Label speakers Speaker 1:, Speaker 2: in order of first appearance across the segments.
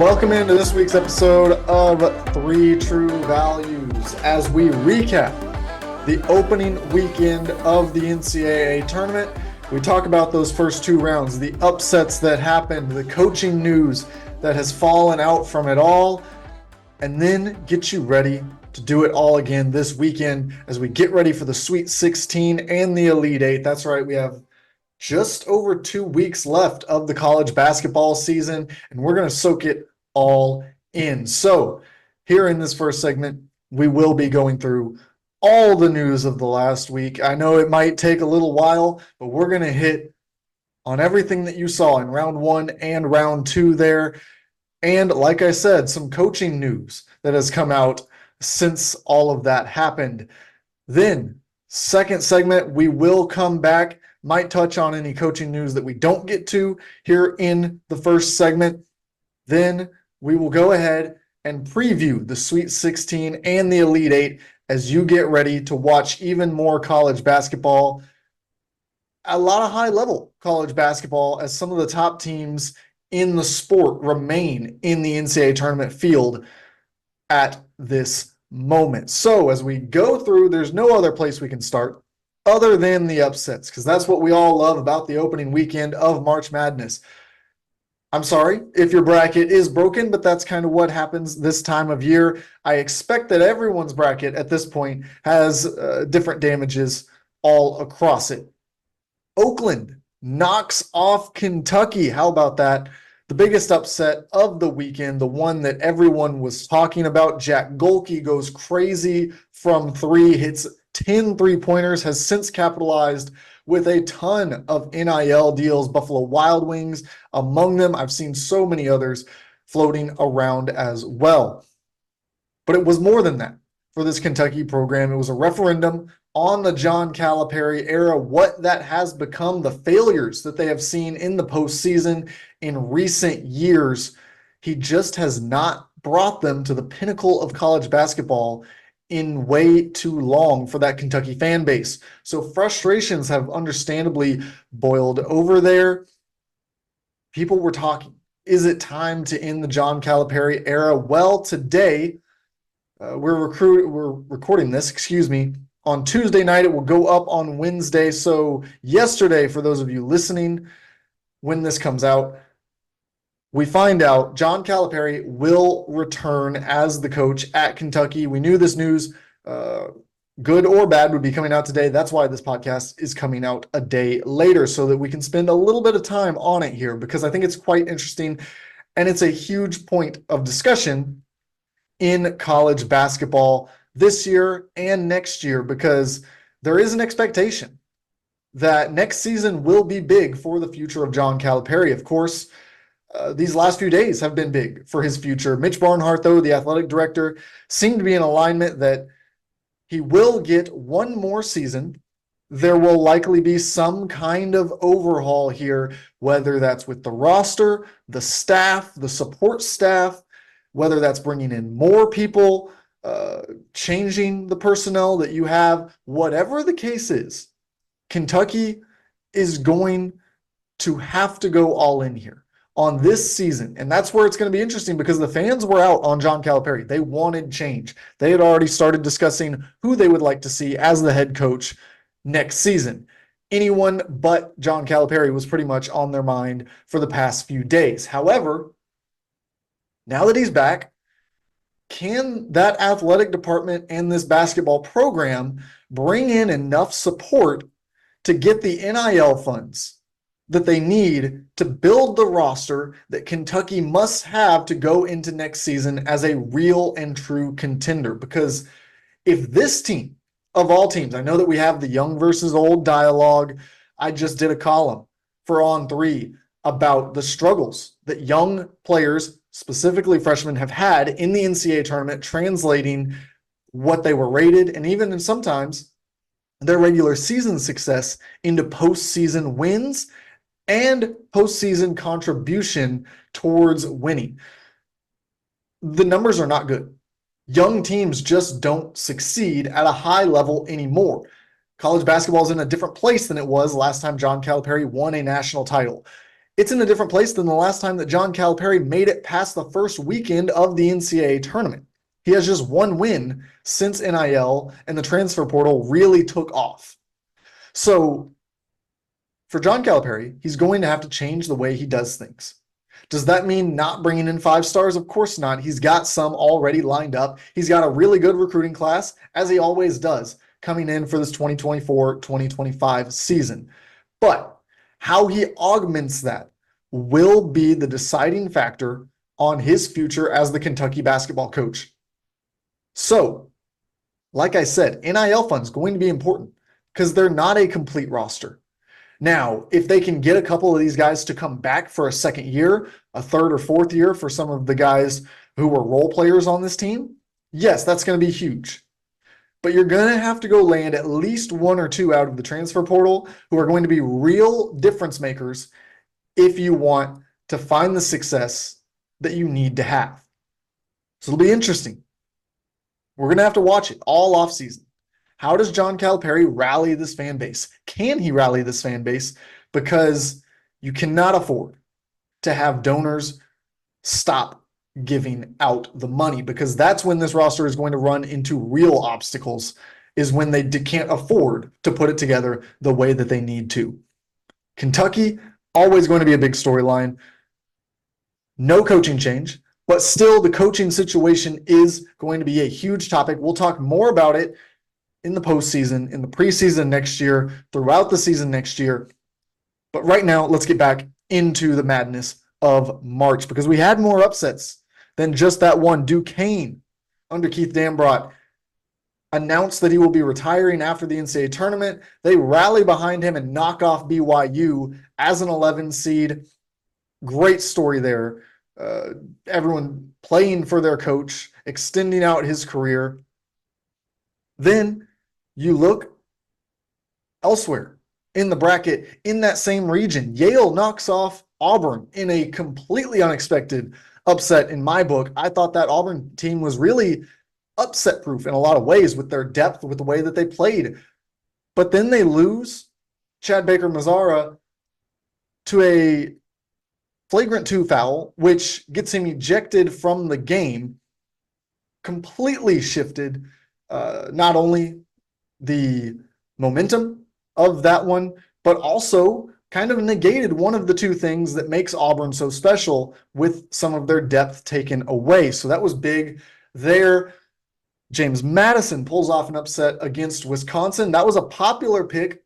Speaker 1: Welcome into this week's episode of Three True Values as we recap the opening weekend of the NCAA Tournament. We talk about those first two rounds, the upsets that happened, the coaching news that has fallen out from it all, and then get you ready to do it all again this weekend as we get ready for the Sweet 16 and the Elite Eight. That's right, we have just over 2 weeks left of the college basketball season, and we're going to soak it all in. So here in this first segment, we will be going through all the news of the last week. I know it might take a little while, but we're going to hit on everything that you saw in round one and round two there. And like I said, some coaching news that has come out since all of that happened. Then, second segment, we will come back, might touch on any coaching news that we don't get to here in the first segment. Then we will go ahead and preview the Sweet 16 and the Elite Eight as you get ready to watch even more college basketball. A lot of high-level college basketball as some of the top teams in the sport remain in the NCAA tournament field at this moment. So as we go through, there's no other place we can start other than the upsets, because that's what we all love about the opening weekend of March Madness. I'm sorry if your bracket is broken, but that's kind of what happens this time of year. I expect that everyone's bracket at this point has different damages all across it. Oakland knocks off Kentucky. How about that? The biggest upset of the weekend, the one that everyone was talking about. Jack Golke goes crazy from three, hits 10 three-pointers, has since capitalized with a ton of NIL deals. Buffalo Wild Wings among them. I've seen so many others floating around as well. But it was more than that for this Kentucky program. It was a referendum on the John Calipari era, what that has become, the failures that they have seen in the postseason in recent years. He just has not brought them to the pinnacle of college basketball in way too long for that Kentucky fan base. So frustrations have understandably boiled over there. People were talking, is it time to end the John Calipari era? Well, today, we're recording this, on Tuesday night. It will go up on Wednesday. So yesterday, for those of you listening, when this comes out, we find out John Calipari will return as the coach at Kentucky. We knew this news, good or bad, would be coming out today. That's why this podcast is coming out a day later, so that we can spend a little bit of time on it here, because I think it's quite interesting and it's a huge point of discussion in college basketball this year and next year, because there is an expectation that next season will be big for the future of John Calipari. Of course, these last few days have been big for his future. Mitch Barnhart, though, the athletic director, seemed to be in alignment that he will get one more season. There will likely be some kind of overhaul here, whether that's with the roster, the staff, the support staff, whether that's bringing in more people, changing the personnel that you have. Whatever the case is, Kentucky is going to have to go all in here on this season. And that's where it's going to be interesting, because the fans were out on John Calipari. They wanted change. They had already started discussing who they would like to see as the head coach next season. Anyone but John Calipari was pretty much on their mind for the past few days. However, now that he's back, can that athletic department and this basketball program bring in enough support to get the NIL funds that they need to build the roster that Kentucky must have to go into next season as a real and true contender? Because if this team, of all teams, I know that we have the young versus old dialogue. I just did a column for On 3 about the struggles that young players, specifically freshmen, have had in the NCAA tournament, translating what they were rated, and even in sometimes their regular season success into postseason wins and postseason contribution towards winning. The numbers are not good. Young teams just don't succeed at a high level anymore. College basketball is in a different place than it was last time John Calipari won a national title. It's in a different place than the last time that John Calipari made it past the first weekend of the NCAA tournament. He has just one win since NIL and the transfer portal really took off. So for John Calipari, he's going to have to change the way he does things. Does that mean not bringing in 5 stars? Of course not. He's got some already lined up. He's got a really good recruiting class, as he always does, coming in for this 2024-2025 season. But how he augments that will be the deciding factor on his future as the Kentucky basketball coach. So, like I said, NIL funds going to be important because they're not a complete roster. Now, if they can get a couple of these guys to come back for a second year, a third or fourth year for some of the guys who were role players on this team, yes, that's going to be huge. But you're going to have to go land at least 1 or 2 out of the transfer portal who are going to be real difference makers if you want to find the success that you need to have. So it'll be interesting. We're going to have to watch it all offseason. How does John Calipari rally this fan base? Can he rally this fan base? Because you cannot afford to have donors stop giving out the money, because that's when this roster is going to run into real obstacles, is when they can't afford to put it together the way that they need to. Kentucky, always going to be a big storyline. No coaching change, but still the coaching situation is going to be a huge topic. We'll talk more about it in the postseason, in the preseason next year, throughout the season next year. But right now, let's get back into the madness of March, because we had more upsets than just that one. Duquesne, under Keith Dambrot, announced that he will be retiring after the NCAA tournament. They rally behind him and knock off BYU as an 11 seed. Great story there. Everyone playing for their coach, extending out his career. Then you look elsewhere in the bracket in that same region. Yale knocks off Auburn in a completely unexpected upset in my book. I thought that Auburn team was really upset proof in a lot of ways with their depth, with the way that they played. But then they lose Chad Baker-Mazara to a flagrant 2 foul, which gets him ejected from the game. Completely shifted not only the momentum of that one, but also kind of negated one of the 2 things that makes Auburn so special, with some of their depth taken away. So that was big there. James Madison pulls off an upset against Wisconsin. That was a popular pick.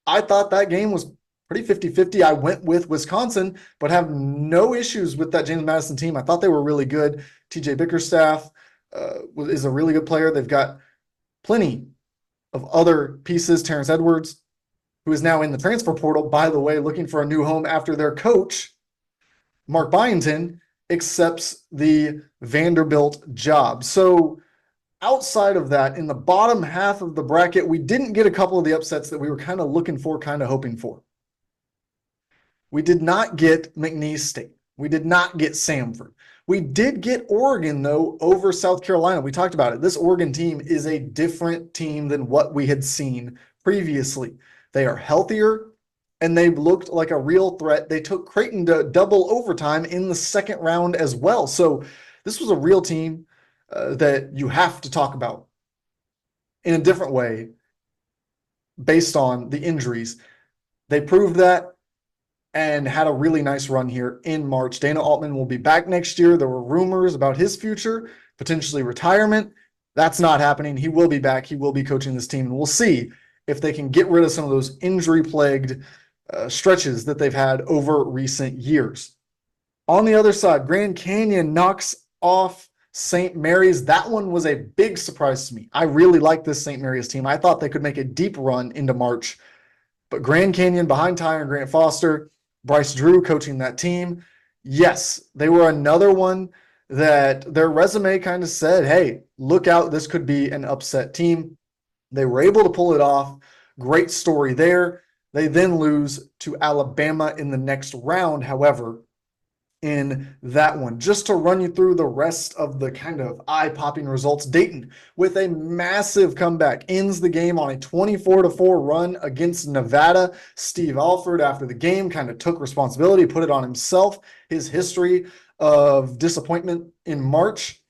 Speaker 1: I thought that game was pretty 50-50. I went with Wisconsin, but have no issues with that James Madison team. I thought they were really good. TJ Bickerstaff is a really good player. They've got plenty of other pieces. Terrence Edwards, who is now in the transfer portal, by the way, looking for a new home after their coach, Mark Byington, accepts the Vanderbilt job. So outside of that, in the bottom half of the bracket, we didn't get a couple of the upsets that we were kind of looking for, kind of hoping for. We did not get McNeese State. We did not get Samford. We did get Oregon, though, over South Carolina. We talked about it. This Oregon team is a different team than what we had seen previously. They are healthier, and they looked like a real threat. They took Creighton to double overtime in the second round as well. So this was a real team that you have to talk about in a different way based on the injuries. They proved that and had a really nice run here in March. Dana Altman will be back next year. There were rumors about his future, potentially retirement. That's not happening. He will be back. He will be coaching this team, and we'll see if they can get rid of some of those injury-plagued stretches that they've had over recent years. On the other side, Grand Canyon knocks off St. Mary's. That one was a big surprise to me. I really like this St. Mary's team. I thought they could make a deep run into March, but Grand Canyon behind Ty and Grant Foster, Bryce Drew coaching that team. Yes, they were another one that their resume kind of said, hey, look out, this could be an upset team. They were able to pull it off. Great story there. They then lose to Alabama in the next round, however, in that one. Just to run you through the rest of the kind of eye-popping results, Dayton with a massive comeback ends the game on a 24-4 run against Nevada. Steve Alford, after the game, kind of took responsibility, put it on himself. His history of disappointment in March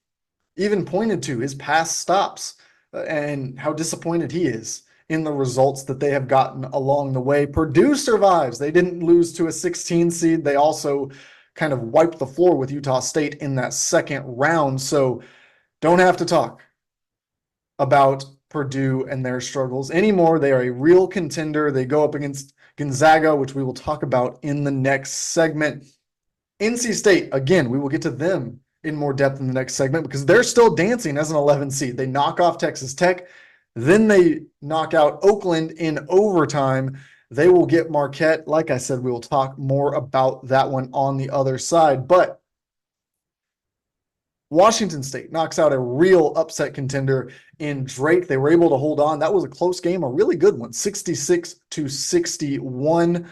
Speaker 1: even pointed to his past stops and how disappointed he is in the results that they have gotten along the way. Purdue survives. They didn't lose to a 16 seed. They also kind of wiped the floor with Utah State in that second round. So don't have to talk about Purdue and their struggles anymore. They are a real contender. They go up against Gonzaga, which we will talk about in the next segment. NC State, again, we will get to them in more depth in the next segment because they're still dancing as an 11 seed. They knock off Texas Tech. Then they knock out Oakland in overtime. They will get Marquette. Like I said, we will talk more about that one on the other side. But Washington State knocks out a real upset contender in Drake. They were able to hold on. That was a close game, a really good one, 66-61.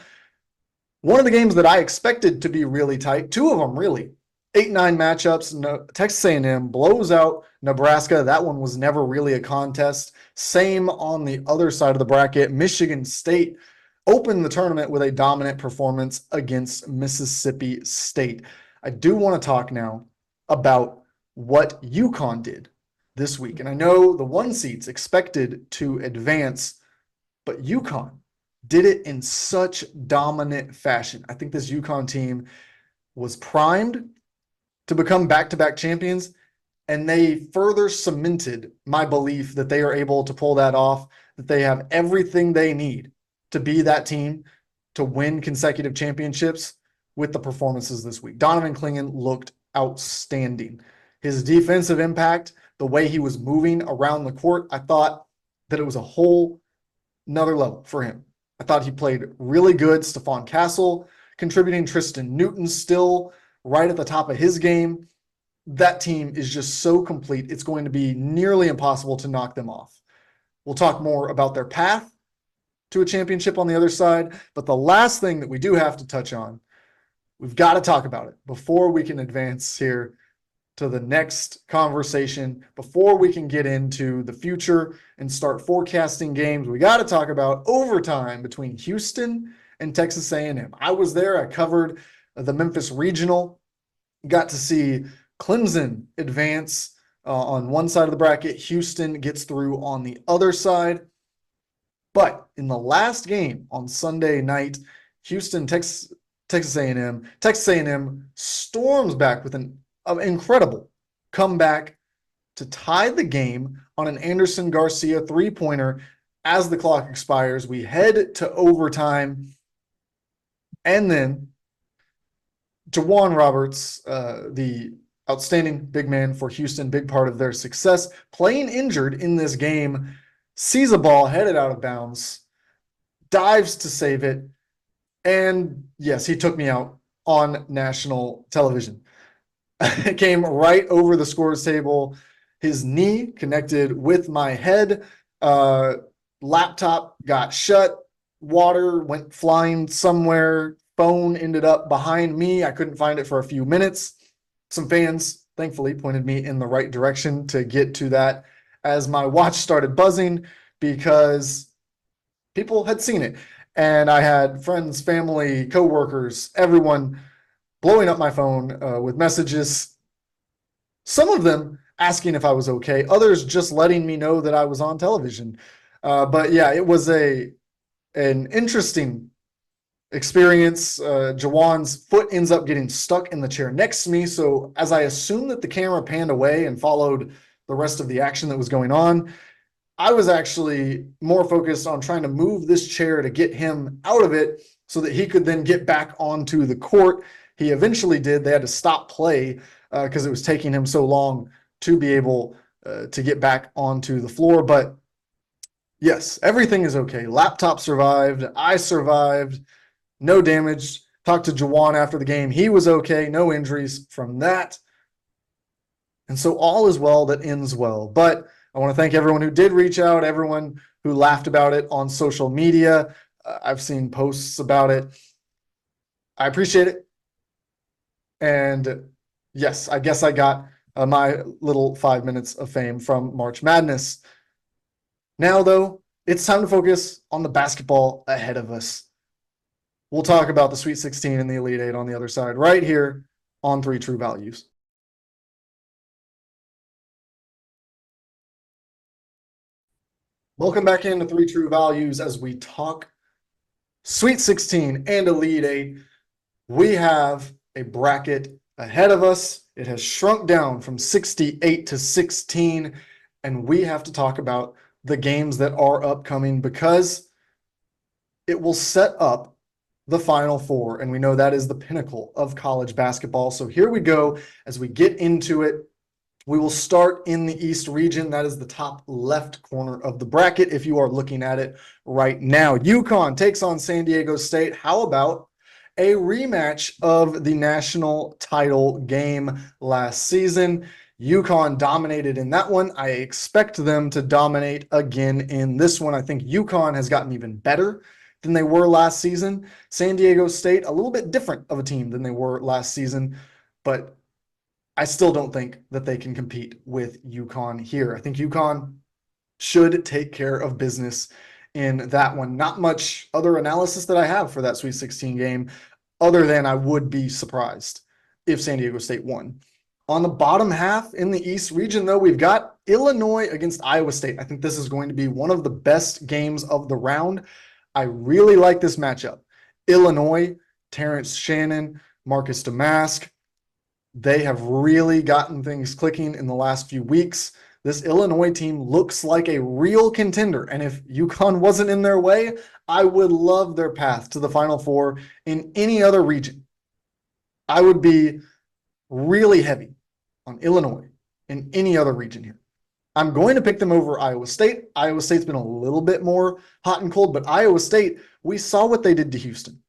Speaker 1: One of the games that I expected to be really tight, two of them really. 8-9 matchups. Texas A&M blows out Nebraska. That one was never really a contest. Same on the other side of the bracket. Michigan State opened the tournament with a dominant performance against Mississippi State. I do want to talk now about what UConn did this week. And I know the 1 seeds expected to advance, but UConn did it in such dominant fashion. I think this UConn team was primed to become back-to-back champions, and they further cemented my belief that they are able to pull that off, that they have everything they need to be that team to win consecutive championships with the performances this week. Donovan Clingan looked outstanding. His defensive impact, the way he was moving around the court, I thought that it was a whole another level for him. I thought he played really good. Stephon Castle contributing. Tristan Newton still right at the top of his game. That team is just so complete. It's going to be nearly impossible to knock them off. We'll talk more about their path to a championship on the other side. But the last thing that we do have to touch on, we've got to talk about it before we can advance here to the next conversation, before we can get into the future and start forecasting games. We got to talk about overtime between Houston and Texas A&M. I was there. I covered the Memphis Regional. Got to see Clemson advance on one side of the bracket. Houston gets through on the other side. But in the last game on Sunday night, Texas A&M storms back with an incredible comeback to tie the game on an Anderson Garcia three-pointer as the clock expires. We head to overtime, and then Jawan Roberts, the outstanding big man for Houston, big part of their success, playing injured in this game, sees a ball headed out of bounds, dives to save it, and yes, he took me out on national television. It came right over the scores table. His knee connected with my head. Laptop got shut. Water went flying somewhere. Phone ended up behind me. I couldn't find it for a few minutes. Some fans, thankfully, pointed me in the right direction to get to that as my watch started buzzing because people had seen it. And I had friends, family, coworkers, everyone blowing up my phone with messages, some of them asking if I was okay, others just letting me know that I was on television. But yeah, it was an interesting experience. Jawan's foot ends up getting stuck in the chair next to me. So as I assumed that the camera panned away and followed the rest of the action that was going on, I was actually more focused on trying to move this chair to get him out of it so that he could then get back onto the court. He eventually did. They had to stop play because it was taking him so long to be able to get back onto the floor. But yes, everything is okay. Laptop survived. I survived. No damage. Talked to Jawan after the game. He was okay. No injuries from that. And so all is well that ends well. But I want to thank everyone who did reach out, everyone who laughed about it on social media. I've seen posts about it. I appreciate it. And yes, I guess I got my little 5 minutes of fame from March Madness. Now, though, it's time to focus on the basketball ahead of us. We'll talk about the Sweet 16 and the Elite Eight on the other side right here on Three True Values. Welcome back into Three True Values as we talk Sweet 16 and Elite Eight. We have a bracket ahead of us. It has shrunk down from 68 to 16, and we have to talk about the games that are upcoming because it will set up the Final Four, and we know that is the pinnacle of college basketball. So here we go as we get into it. We will start in the East region. That is the top left corner of the bracket if you are looking at it right now. UConn takes on San Diego State. How about a rematch of the national title game last season? UConn dominated in that one. I expect them to dominate again in this one. I think UConn has gotten even better than they were last season. San Diego State, a little bit different of a team than they were last season, but I still don't think that they can compete with UConn here. I think UConn should take care of business in that one. Not much other analysis that I have for that Sweet 16 game, other than I would be surprised if San Diego State won. On the bottom half in the East region, though, we've got Illinois against Iowa State. I think this is going to be one of the best games of the round. I really like this matchup. Illinois, Terrence Shannon, Marcus Damask, they have really gotten things clicking in the last few weeks. This Illinois team looks like a real contender. And if UConn wasn't in their way, I would love their path to the Final Four in any other region. I would be really heavy on Illinois in any other region here. I'm going to pick them over Iowa State. Iowa State's been a little bit more hot and cold, but Iowa State, we saw what they did to Houston.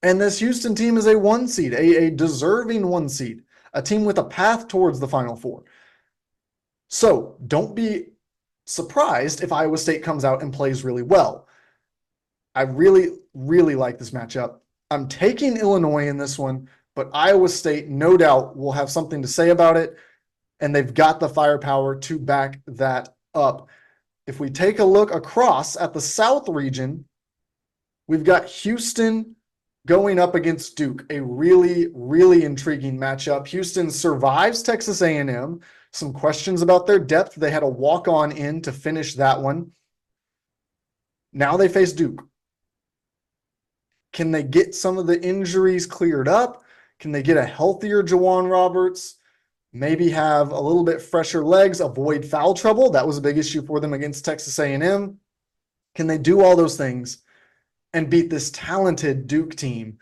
Speaker 1: And this Houston team is a 1 seed, a deserving 1 seed. A team with a path towards the Final Four. So don't be surprised if Iowa State comes out and plays really well. I really, really like this matchup. I'm taking Illinois in this one, but Iowa State, no doubt, will have something to say about it, and they've got the firepower to back that up. If we take a look across at the South region, we've got Houston going up against Duke, a really, really intriguing matchup. Houston survives Texas A&M. Some questions about their depth. They had a walk-on in to finish that one. Now they face Duke. Can they get some of the injuries cleared up? Can they get a healthier Juwan Roberts? Maybe have a little bit fresher legs, avoid foul trouble. That was a big issue for them against Texas A&M. Can they do all those things and beat this talented Duke team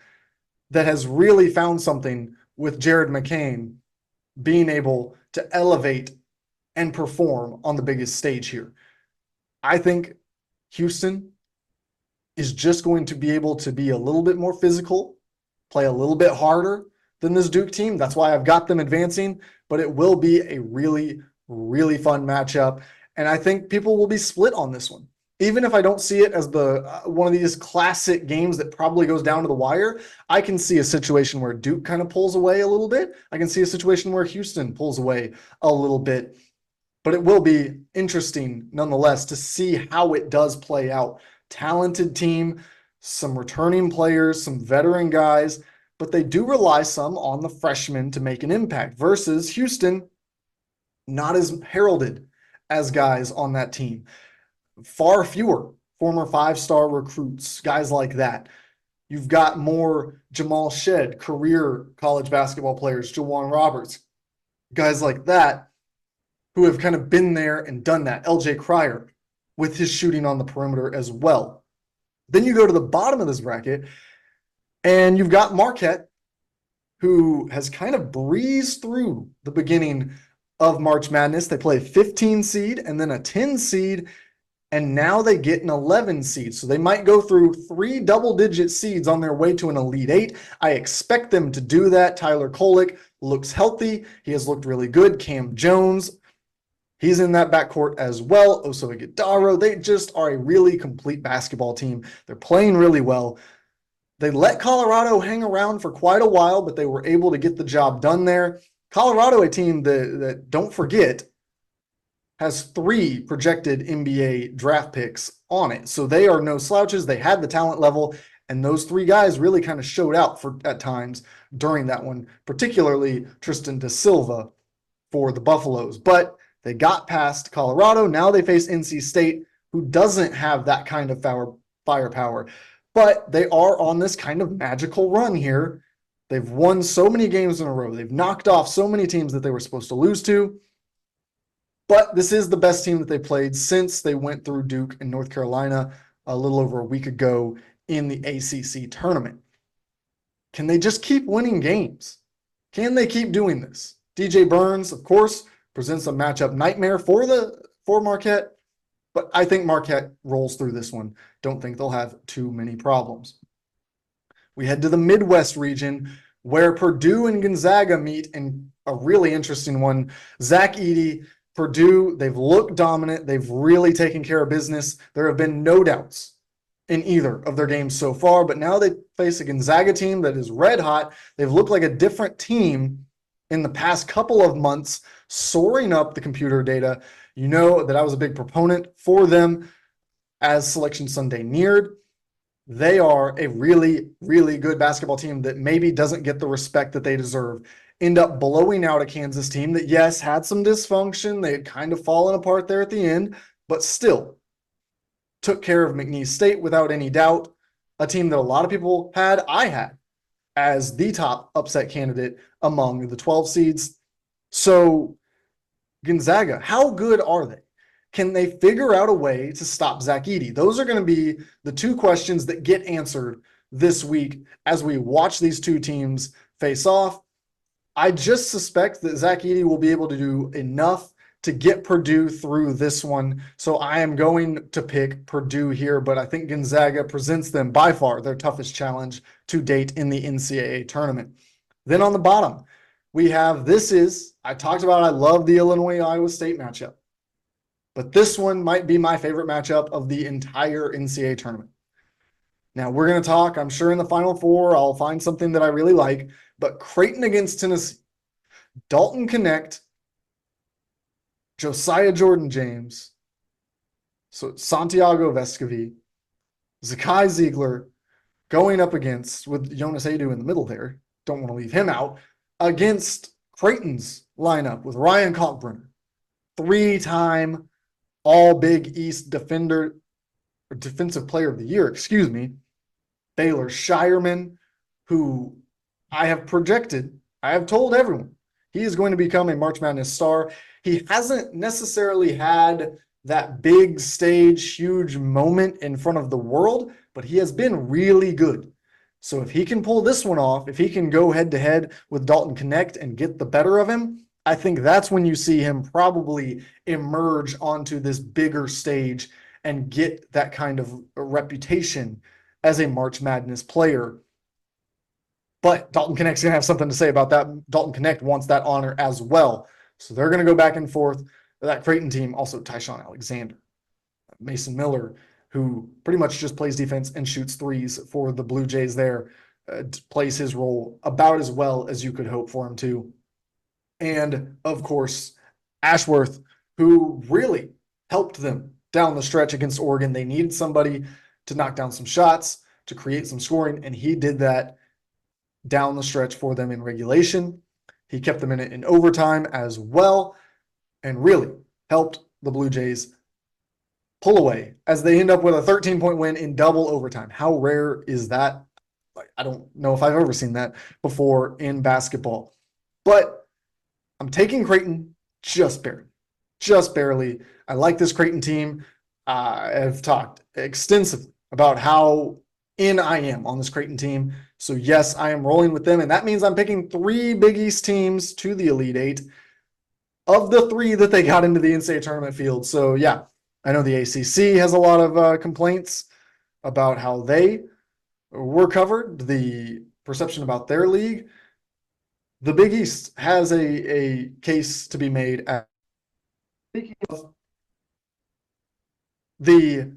Speaker 1: that has really found something with Jared McCain being able to elevate and perform on the biggest stage here? I think Houston is just going to be able to be a little bit more physical, play a little bit harder than this Duke team. That's why I've got them advancing, but it will be a really, really fun matchup. And I think people will be split on this one. Even if I don't see it as the one of these classic games that probably goes down to the wire, I can see a situation where Duke kind of pulls away a little bit. I can see a situation where Houston pulls away a little bit. But it will be interesting nonetheless to see how it does play out. Talented team, some returning players, some veteran guys, but they do rely some on the freshmen to make an impact versus Houston, not as heralded as guys on that team. Far fewer former 5-star recruits, guys like that. You've got more Jamal Shed, career college basketball players, Juwan Roberts, guys like that who have kind of been there and done that. LJ Cryer with his shooting on the perimeter as well. Then you go to the bottom of this bracket and you've got Marquette, who has kind of breezed through the beginning of March Madness. They play a 15 seed and then a 10 seed. And now they get an 11 seed. So they might go through 3 double-digit seeds on their way to an Elite Eight. I expect them to do that. Tyler Kolek looks healthy. He has looked really good. Cam Jones, he's in that backcourt as well. Oso Ighodaro, they just are a really complete basketball team. They're playing really well. They let Colorado hang around for quite a while, but they were able to get the job done there. Colorado, a team that don't forget, has 3 projected NBA draft picks on it. So they are no slouches. They had the talent level, and those 3 guys really kind of showed out at times during that one, particularly Tristan da Silva for the Buffaloes. But they got past Colorado. Now they face NC State, who doesn't have that kind of firepower. But they are on this kind of magical run here. They've won so many games in a row. They've knocked off so many teams that they were supposed to lose to. But this is the best team that they played since they went through Duke and North Carolina a little over a week ago in the ACC tournament. Can they just keep winning games? Can they keep doing this? DJ Burns, of course, presents a matchup nightmare for Marquette, but I think Marquette rolls through this one. Don't think they'll have too many problems. We head to the Midwest region where Purdue and Gonzaga meet in a really interesting one. Zach Edey, Purdue, they've looked dominant. They've really taken care of business. There have been no doubts in either of their games so far, but now they face a Gonzaga team that is red hot. They've looked like a different team in the past couple of months, soaring up the computer data. You know that I was a big proponent for them as Selection Sunday neared. They are a really, really good basketball team that maybe doesn't get the respect that they deserve. End up blowing out a Kansas team that, yes, had some dysfunction. They had kind of fallen apart there at the end, but still took care of McNeese State without any doubt. A team that a lot of people I had as the top upset candidate among the 12 seeds. So Gonzaga, how good are they? Can they figure out a way to stop Zach Edey? Those are going to be the 2 questions that get answered this week as we watch these 2 teams face off. I just suspect that Zach Edey will be able to do enough to get Purdue through this one. So I am going to pick Purdue here, but I think Gonzaga presents them by far their toughest challenge to date in the NCAA tournament. Then on the bottom, we have I talked about, I love the Illinois-Iowa State matchup, but this one might be my favorite matchup of the entire NCAA tournament. Now we're going to talk, I'm sure in the Final Four, I'll find something that I really like, but Creighton against Tennessee, Dalton Knecht, Josiah Jordan-James, so Santiago Vescovi, Zakai Ziegler going up against, with Jonas Adu in the middle there, don't want to leave him out, against Creighton's lineup with Ryan Kalkbrenner, 3-time All-Big East defensive player of the year, Baylor Shireman, who I have told everyone, he is going to become a March Madness star. He hasn't necessarily had that big stage, huge moment in front of the world, but he has been really good. So if he can pull this one off, if he can go head to head with Dalton Knecht and get the better of him, I think that's when you see him probably emerge onto this bigger stage and get that kind of reputation as a March Madness player. But Dalton Knecht's going to have something to say about that. Dalton Knecht wants that honor as well. So they're going to go back and forth. That Creighton team, also Tyshawn Alexander, Mason Miller, who pretty much just plays defense and shoots threes for the Blue Jays there, plays his role about as well as you could hope for him to. And, of course, Ashworth, who really helped them down the stretch against Oregon. They needed somebody to knock down some shots, to create some scoring, and he did that down the stretch for them in regulation. He kept them in it in overtime as well, and really helped the Blue Jays pull away as they end up with a 13-point win in double overtime. How rare is that? I don't know if I've ever seen that before in basketball. But I'm taking Creighton just barely. I like this Creighton team. I've talked extensively about how in I am on this Creighton team. So yes, I am rolling with them. And that means I'm picking 3 Big East teams to the Elite Eight of the 3 that they got into the NCAA tournament field. So yeah, I know the ACC has a lot of complaints about how they were covered, the perception about their league. The Big East has a case to be made at the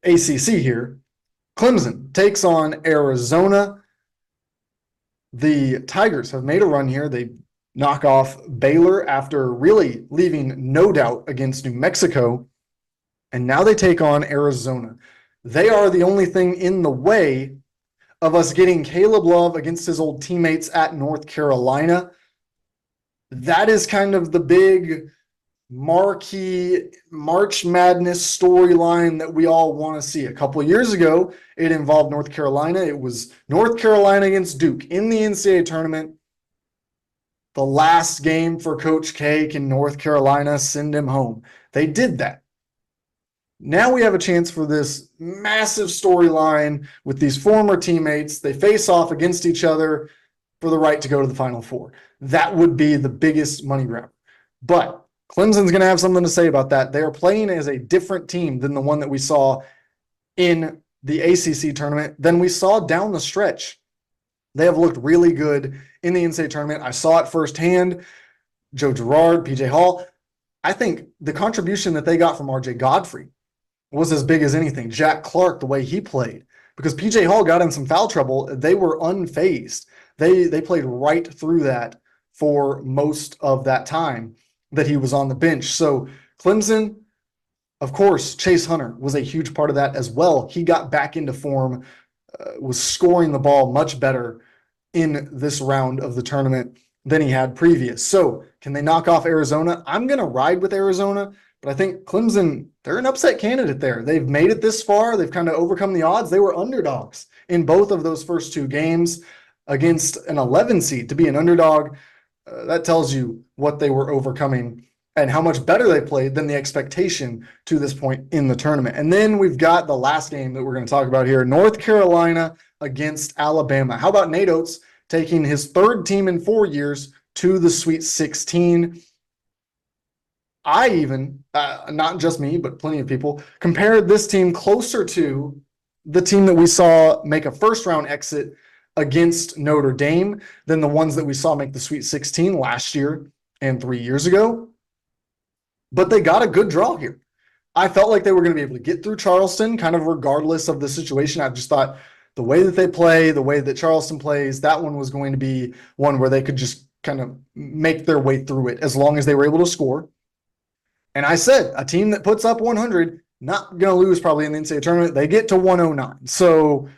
Speaker 1: ACC here. Clemson takes on Arizona. The Tigers have made a run here. They knock off Baylor after really leaving no doubt against New Mexico. And now they take on Arizona. They are the only thing in the way of us getting Caleb Love against his old teammates at North Carolina. That is kind of the big marquee March Madness storyline that we all want to see. A couple of years ago, it involved North Carolina. It was North Carolina against Duke in the NCAA tournament. The last game for Coach K. Can North Carolina send him home? They did that. Now we have a chance for this massive storyline with these former teammates. They face off against each other for the right to go to the Final Four. That would be the biggest money grab. But Clemson's going to have something to say about that. They are playing as a different team than the one that we saw in the ACC tournament, than we saw down the stretch. They have looked really good in the NCAA tournament. I saw it firsthand. Joe Girard, PJ Hall. I think the contribution that they got from RJ Godfrey was as big as anything. Jack Clark, the way he played, because PJ Hall got in some foul trouble. They were unfazed. They played right through that for most of that time that he was on the bench. So Clemson, of course, Chase Hunter was a huge part of that as well. He got back into form, was scoring the ball much better in this round of the tournament than he had previous. So can they knock off Arizona? I'm going to ride with Arizona, but I think Clemson, they're an upset candidate there. They've made it this far. They've kind of overcome the odds. They were underdogs in both of those first two games against an 11 seed. To be an underdog, that tells you what they were overcoming and how much better they played than the expectation to this point in the tournament. And then we've got the last game that we're going to talk about here, North Carolina against Alabama. How about Nate Oates taking his third team in 4 years to the Sweet 16? I even, not just me, but plenty of people, compared this team closer to the team that we saw make a first-round exit against Notre Dame than the ones that we saw make the Sweet 16 last year and 3 years ago. But they got a good draw here. I felt like they were going to be able to get through Charleston, kind of regardless of the situation. I just thought the way that they play, the way that Charleston plays, that one was going to be one where they could just kind of make their way through it as long as they were able to score. And I said, a team that puts up 100, not going to lose probably in the NCAA tournament. They get to 109. So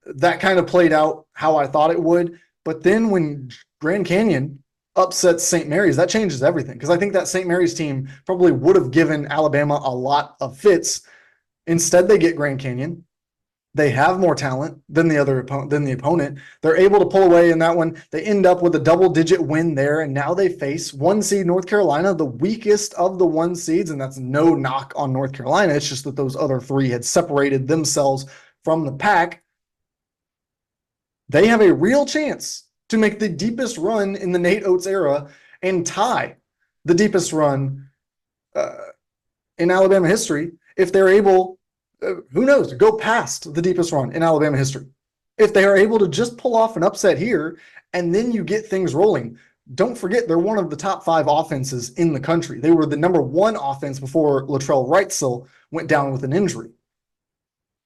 Speaker 1: that kind of played out how I thought it would. But then when Grand Canyon upsets St. Mary's, that changes everything. Because I think that St. Mary's team probably would have given Alabama a lot of fits. Instead, they get Grand Canyon. They have more talent than the opponent. They're able to pull away in that one. They end up with a double-digit win there, and now they face 1 seed North Carolina, the weakest of the 1 seeds, and that's no knock on North Carolina. It's just that those other 3 had separated themselves from the pack. They have a real chance to make the deepest run in the Nate Oates era and tie the deepest run in Alabama history if they're able, who knows, to go past the deepest run in Alabama history. If they are able to just pull off an upset here and then you get things rolling. Don't forget, they're one of the top 5 offenses in the country. They were the number 1 offense before Latrell Wrightsell went down with an injury.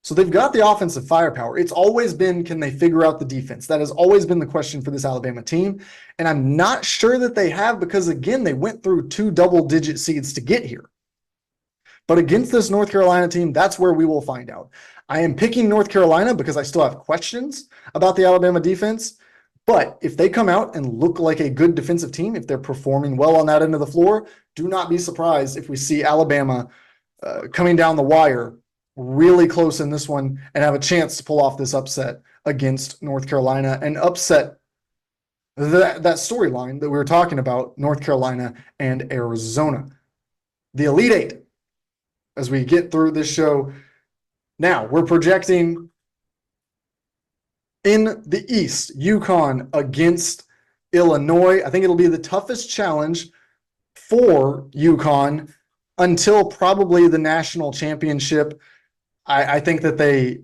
Speaker 1: So they've got the offensive firepower. It's always been, can they figure out the defense? That has always been the question for this Alabama team. And I'm not sure that they have because, again, they went through 2 double-digit seeds to get here. But against this North Carolina team, that's where we will find out. I am picking North Carolina because I still have questions about the Alabama defense. But if they come out and look like a good defensive team, if they're performing well on that end of the floor, do not be surprised if we see Alabama coming down the wire really close in this one and have a chance to pull off this upset against North Carolina and upset that storyline that we were talking about, North Carolina and Arizona. The Elite Eight, as we get through this show. Now, we're projecting in the East, UConn against Illinois. I think it'll be the toughest challenge for UConn until probably the national championship. I think that they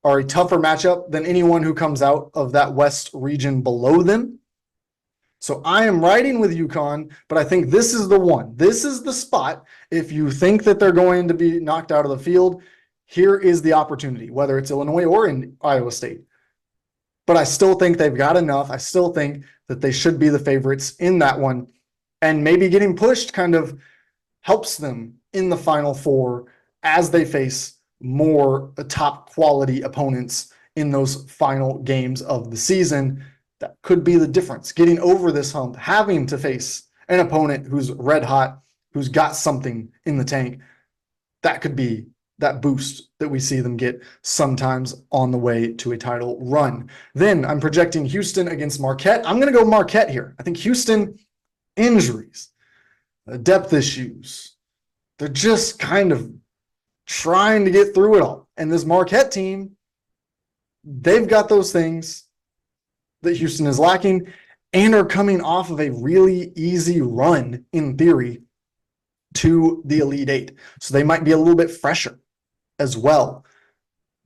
Speaker 1: are a tougher matchup than anyone who comes out of that West region below them. So I am riding with UConn, but I think this is the one. This is the spot. If you think that they're going to be knocked out of the field, here is the opportunity, whether it's Illinois or in Iowa State. But I still think they've got enough. I still think that they should be the favorites in that one. And maybe getting pushed kind of helps them in the Final Four as they face more top quality opponents in those final games of the season. That could be the difference. Getting over this hump, having to face an opponent who's red hot, who's got something in the tank, that could be that boost that we see them get sometimes on the way to a title run. Then I'm projecting Houston against Marquette. I'm going to go Marquette here. I think Houston, injuries, depth issues, they're just kind of trying to get through it all. And this Marquette team, they've got those things that Houston is lacking and are coming off of a really easy run, in theory, to the Elite Eight. So they might be a little bit fresher as well.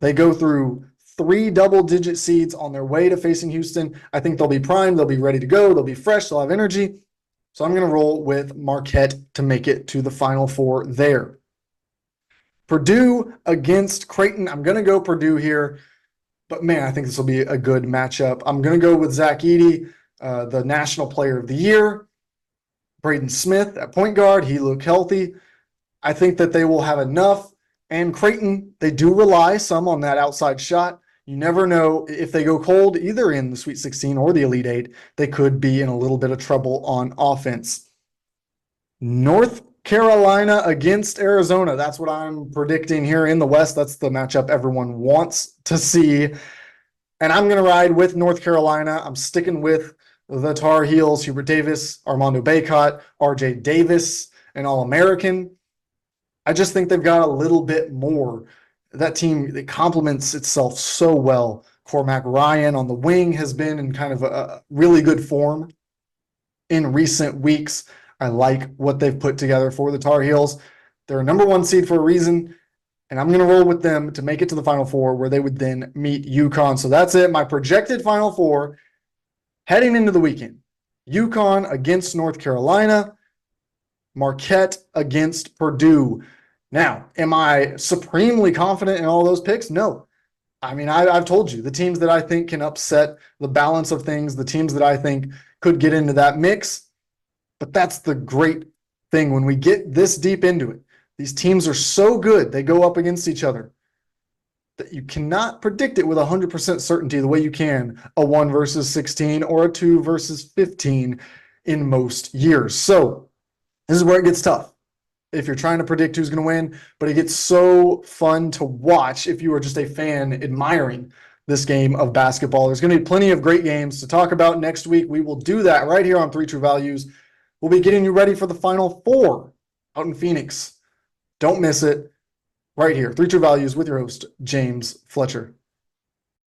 Speaker 1: They go through 3 double-digit seeds on their way to facing Houston. I think they'll be primed. They'll be ready to go. They'll be fresh. They'll have energy. So I'm going to roll with Marquette to make it to the Final Four there. Purdue against Creighton. I'm going to go Purdue here. But, man, I think this will be a good matchup. I'm going to go with Zach Edey, the National Player of the Year. Braden Smith at point guard. He looked healthy. I think that they will have enough. And Creighton, they do rely some on that outside shot. You never know if they go cold, either in the Sweet 16 or the Elite Eight, they could be in a little bit of trouble on offense. North Carolina against Arizona. That's what I'm predicting here in the West. That's the matchup everyone wants to see. And I'm going to ride with North Carolina. I'm sticking with the Tar Heels, Hubert Davis, Armando Bacot, RJ Davis, an All-American. I just think they've got a little bit more. That team, it complements itself so well. Cormac Ryan on the wing has been in kind of a really good form in recent weeks. I like what they've put together for the Tar Heels. They're a number 1 seed for a reason, and I'm going to roll with them to make it to the Final Four, where they would then meet UConn. So that's it. My projected Final Four heading into the weekend. UConn against North Carolina. Marquette against Purdue. Now, am I supremely confident in all those picks? No. I mean, I've told you, the teams that I think can upset the balance of things, the teams that I think could get into that mix. But that's the great thing when we get this deep into it. These teams are so good, they go up against each other, that you cannot predict it with 100% certainty the way you can a 1 versus 16 or a 2 versus 15 in most years. So this is where it gets tough if you're trying to predict who's going to win, but it gets so fun to watch if you are just a fan admiring this game of basketball. There's going to be plenty of great games to talk about next week. We will do that right here on 3 True Values. We'll be getting you ready for the Final Four out in Phoenix. Don't miss it right here. 3 True Values with your host, James Fletcher.